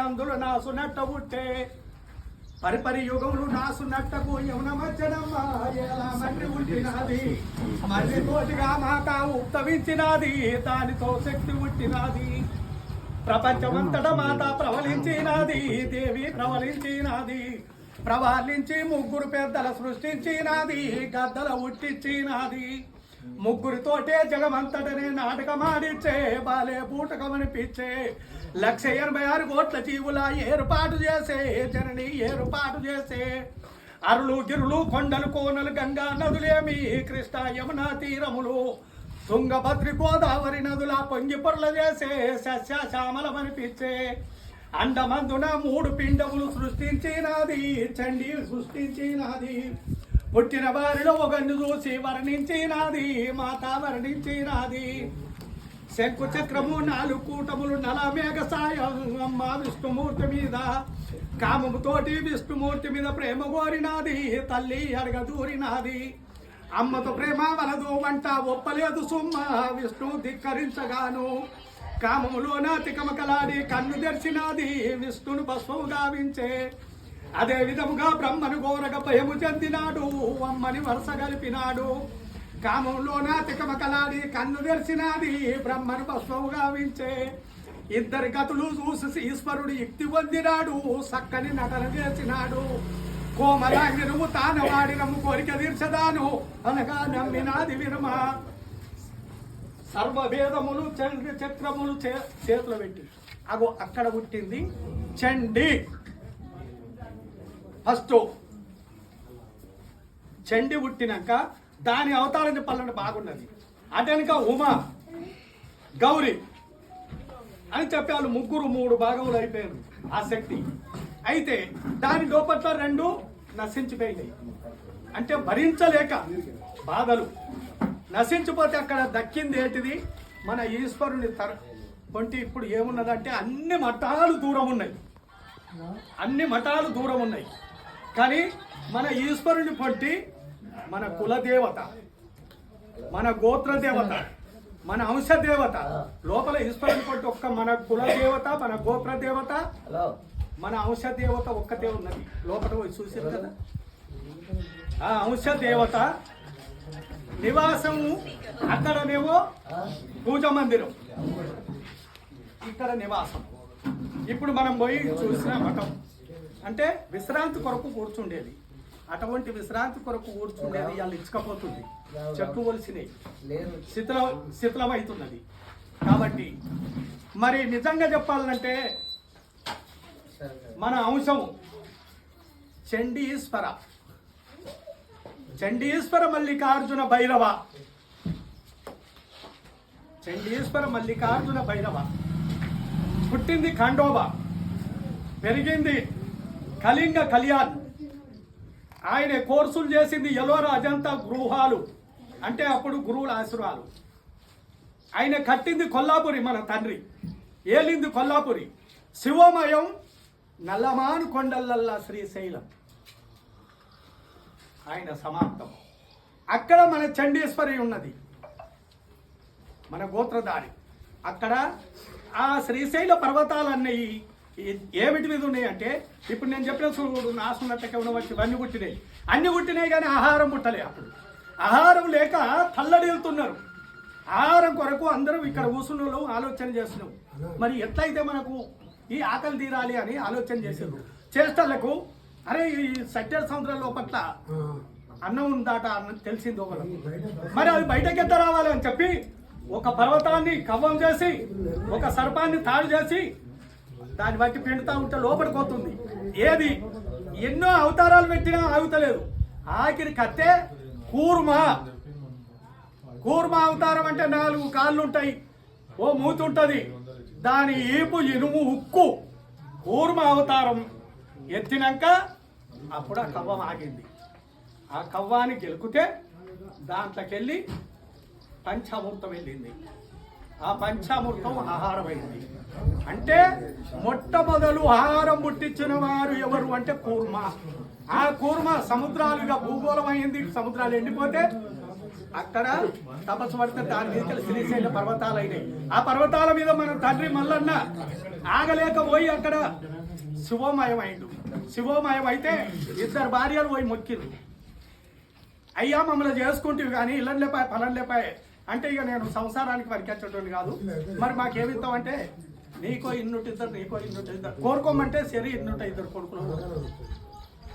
అందులో నాసు నట్ట పుట్టే పరిపరి యుగములు నాసు నట్టకు యమున మధ్యనమ్మండ్రి పుట్టినది మర్రి తోటిగా మాత ఉత్తవించినది దానితో శక్తి పుట్టినది ప్రపంచమంతట మాత ప్రవలించినది దేవి ప్రవలించినది ప్రవలించి ముగ్గురు పెద్దల సృష్టించినది గద్దల ఉట్టించినది ముగ్గురితోటే జగమంతటనే నాటకమాడిచ్చే బాలే పూటకమనిపించే 186 కోట్ల జీవుల ఏర్పాటు చేసే జనని ఏర్పాటు చేసే అరులు గిరులు కొండలు కోనలు గంగా నదులేమి కృష్ణ యమునా తీరములు తుంగభద్రి గోదావరి నదుల పొంగి పొరల చేసే సస్యశ్యామలమనిపించే అండమందున 3 పిండములు సృష్టించినది చండీ సృష్టించినది పుట్టిన వారిలో ఒకరిని చూసి వర్ణించినది మాత వర్ణించినది శంకు చక్రము 4 కూటములు నలమేఘ సాయం అమ్మ విష్ణుమూర్తి మీద కామముతోటి విష్ణుమూర్తి మీద ప్రేమ కోరినది తల్లి అడగ దూరినది అమ్మతో ప్రేమ వలదు వంట ఒప్పలేదు సుమ్మ విష్ణు ధిక్కరించగాను కామములోన తికమకలాడి కన్ను తెరిచినది విష్ణును భస్మము గావించే అదే విధముగా బ్రహ్మను గోరగ భయము చెందినాడు అమ్మని వరుస కలిపినాడు కామంలోన తికమకలాడి కన్ను తెరిచినది బ్రహ్మను భస్మము గావించే ఇద్దరి గతులు చూసి ఈశ్వరుడు యుక్తి పొందినాడు చక్కని నటన చేసినాడు కోమలాంగి నువ్వు తానవాడినము కోరిక తీర్చదాను అనగా నమ్మినాది విరమ సర్వవేదములు చక్రములు చేతులు పెట్టి అగో అక్కడ పుట్టింది చండి ఫస్ట్ చండి పుట్టినాక దాని అవతారం చెప్పాలంటే బాగున్నది అటెనక ఉమా గౌరీ అని చెప్పి వాళ్ళు ముగ్గురు 3 భాగములు అయిపోయారు ఆ శక్తి అయితే దాని లోపట్ల 2 నశించిపోయినాయి అంటే భరించలేక బాధలు నశించిపోతే అక్కడ దక్కింది ఏంటిది మన ఈశ్వరుని వంటి ఇప్పుడు ఏమున్నదంటే అన్ని మఠాలు దూరం ఉన్నాయి కానీ మన ఈశ్వరుని పొంటి మన కులదేవత మన గోత్రదేవత మన అంశదేవత లోపల ఈశ్వరుని పొంటి ఒక్క మన కులదేవత మన గోత్రదేవత మన అంశదేవత ఒక్కతే ఉన్నది లోపల పోయి చూసారు కదా ఆ అంశదేవత నివాసము అక్కడనేమో పూజ మందిరం ఇక్కడ నివాసం ఇప్పుడు మనం పోయి చూసిన మఠం అంటే విశ్రాంతి కొరకు కూర్చుండేది అటువంటి విశ్రాంతి కొరకు కూర్చుండేది వాళ్ళు ఇచ్చకపోతుంది చెక్కువలసినవి శిథిలమవుతున్నది కాబట్టి మరి నిజంగా చెప్పాలంటే మన అంశం చండీశ్వర మల్లికార్జున భైరవ పుట్టింది ఖండోబా పెరిగింది కళింగ కళ్యాణ్ ఆయన కోర్సులు చేసింది ఎలోరా అజంతా గృహాలు అంటే అప్పుడు గురువుల ఆశ్రమాలు ఆయన కట్టింది కొల్లాపురి మన తండ్రి ఏలింది కొల్లాపురి శివమయం నల్లమాను కొండలల్లా శ్రీశైలం ఆయన సమాప్తం అక్కడ మన చండీశ్వరి ఉన్నది మన గోత్రధారి అక్కడ ఆ శ్రీశైల పర్వతాలన్నీ ఏమిటి మీద ఉన్నాయి అంటే ఇప్పుడు నేను చెప్పిన చూడు నాసున్నట్టకే ఉండవచ్చు అన్ని పుట్టినాయి కానీ ఆహారం పుట్టలే అప్పుడు ఆహారం లేక తల్లడిల్తున్నారు ఆహారం కొరకు అందరూ ఇక్కడ కూర్చున్న ఆలోచన చేస్తున్నాం మరి ఎట్లయితే మనకు ఈ ఆకలి తీరాలి అని ఆలోచన చేసారు చేష్టలకు అరే ఈ సత్యర్ సముద్రం లోపట్ల అన్నం ఉందాట అన్న తెలిసింది ఒకరు మరి అది బయటకి ఎంత రావాలి అని చెప్పి ఒక పర్వతాన్ని కవ్వం చేసి ఒక సర్పాన్ని తాడు చేసి దాన్ని బట్టి పిండుతా ఉంటే లోపలికి పోతుంది ఏది ఎన్నో అవతారాలు పెట్టినా ఆగుతలేదు ఆఖరి కత్తే కూర్మ అవతారం అంటే 4 కాళ్ళు ఉంటాయి ఓ మూతి ఉంటుంది దాని ఈపు ఇనుము ఉక్కు కూర్మ అవతారం ఎత్తినాక అప్పుడు ఆ కవ్వం ఆగింది ఆ కవ్వాన్ని గెలుకుతే దాంట్లోకెళ్ళి పంచామృతం వెళ్ళింది ఆ పంచామృతం ఆహారం అయింది అంటే మొట్టమొదలు ఆహారం పుట్టించిన వారు ఎవరు అంటే కూర్మ ఆ కూర్మ సముద్రాలుగా భూగోళం అయింది సముద్రాలు ఎండిపోతే అక్కడ తపస్సు పడితే దాని మీద శ్రీశైల పర్వతాలు అయినాయి. ఆ పర్వతాల మీద మన తండ్రి మల్లన్న ఆగలేకపోయి అక్కడ శివోమయమైండు. శివోమయం అయితే ఇద్దరు భార్యలు పోయి మొక్కింది. అయ్యా మమ్మల్ని చేసుకుంటే కానీ ఇళ్ళని లేపాయి పనులు లేపాయి అంటే ఇక నేను సంసారానికి పరికెచ్చటోని కాదు, మరి మాకేమిస్తాం అంటే నీకో ఇన్నుంటి ఇద్దరు నీకో ఇన్నుంటి ఇద్దరు కోరుకోమంటే సరే ఇన్నుంట ఇద్దరు కొడుకులు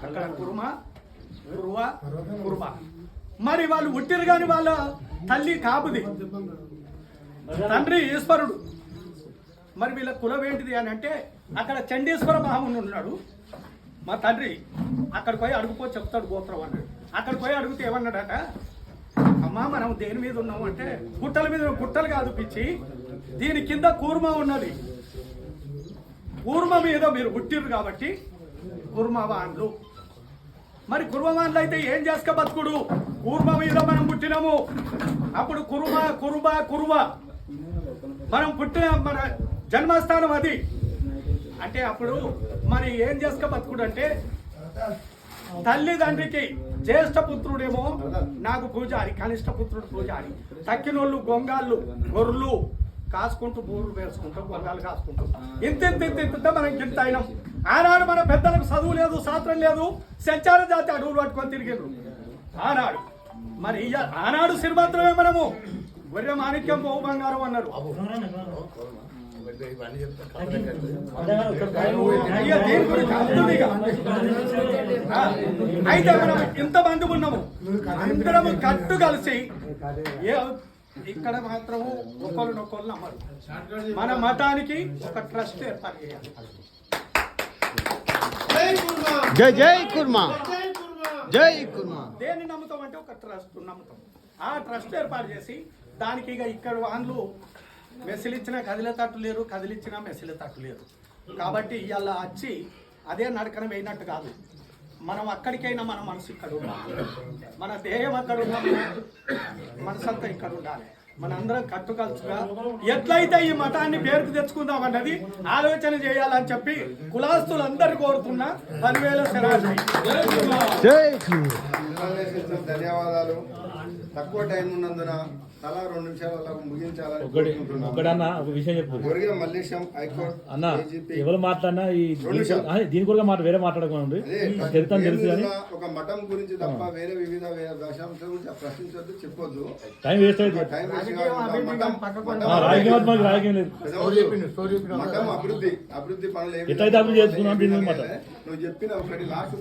అక్కడ కురుమ మరి వాళ్ళు ఉట్టిరు కాని వాళ్ళ తల్లి కాపుది, తండ్రి ఈశ్వరుడు. మరి వీళ్ళ కులం ఏంటిది అని అంటే అక్కడ చండీశ్వర మహాముని ఉన్నాడు. మా తండ్రి అక్కడికి పోయి అడుగుపో చెప్తాడు గోత్రం అన్నాడు. అక్కడికి పోయి అడిగితే ఏమన్నాడట, అమ్మా మనం దేని మీద ఉన్నాము అంటే గుట్టల మీద, గుట్టలు కాదు పిచ్చి, దీని కింద కూర్మ ఉన్నది, కూర్మ మీద మీరు పుట్టిర్రు కాబట్టి కుర్మవాన్లు. మరి కుర్మవాన్లు అయితే ఏం చేసుక బతుకుడు, కూర్మ మీద మనం పుట్టినాము. అప్పుడు కురుమ మనం పుట్టిన మన జన్మస్థానం అది అంటే అప్పుడు మరి ఏం చేసుక బతుకుడు అంటే తల్లిదండ్రికి జ్యేష్ఠ పుత్రుడేమో నాకు పూజారి, కనిష్ట పుత్రుడు పూజారి, తక్కినోళ్ళు గొంగాళ్ళు గొర్రెలు కాసుకుంటూ బూర్లు వేసుకుంటాం, గొంగాలు కాసుకుంటాం. ఇంత మనం గింత అయినాం. ఆనాడు మన పెద్దలకు చదువు లేదు, శాస్త్రం లేదు, సంచార జాతి అడుగులు పట్టుకొని తిరిగిండ్రు ఆనాడు. మరి ఆనాడు శ్రీమంత్రమే మనము గొర్రె మాణిక్యం పోవు బంగారం అన్నారు. అయితే మనం ఇంతమంది ఉన్నాము, అందరము కట్టు కలిసి ఇక్కడ మాత్రము ఒకళ్ళనొకళ్ళు నమ్మరు. మన మతానికి ఒక ట్రస్ట్ ఏర్పాటు చేయాలి. జై కుర్మా, జై కుర్మా. దేన్ని నమ్ముతాం అంటే ఒక ట్రస్ట్ నమ్ముతాం. ఆ ట్రస్ట్ ఏర్పాటు చేసి దానికి ఇక ఇక్కడ వాళ్ళు మెసిలిచ్చినా కదిలేటట్టు లేరు, కదిలిచ్చినా మెసిలేటట్టు లేరు. కాబట్టి ఇవాళ వచ్చి అదే నడకన వేయినట్టు కాదు. మనం అక్కడికైనా మన మనసు ఇక్కడ ఉండాలి, మన దేహం అక్కడ ఉండాలి, మనసు అంతా ఇక్కడ ఉండాలి. మనందరం కట్టుకలుసుగా ఎట్లయితే ఈ మతాన్ని పేరుకు తెచ్చుకుందాం అన్నది ఆలోచన చేయాలని చెప్పి కులాస్తులందరూ కోరుతున్నా 10,000 శరాలు. ధన్యవాదాలు. తక్కువ టైం ఉన్నందున తలా 2 నిమిషాలలో ముగించాలని ఒక విషయం చెప్పు. గొరిగ మల్లేశం హైకోర్టు అన్న ఎవరు మాట్లాడినా ఈ దీని కూడా వేరే మాట్లాడకుండా ఒక మఠం గురించి తప్ప వేరే వివిధ దశాంశాల గురించి ప్రశ్నించొద్దు, చెప్పొద్దు. టైం వేస్ట్ అయితే మఠం అభివృద్ధి పనులు ఎట్లయితే అభివృద్ధి చేసుకున్నాం. నువ్వు చెప్పిన ఒకటి లాస్ట్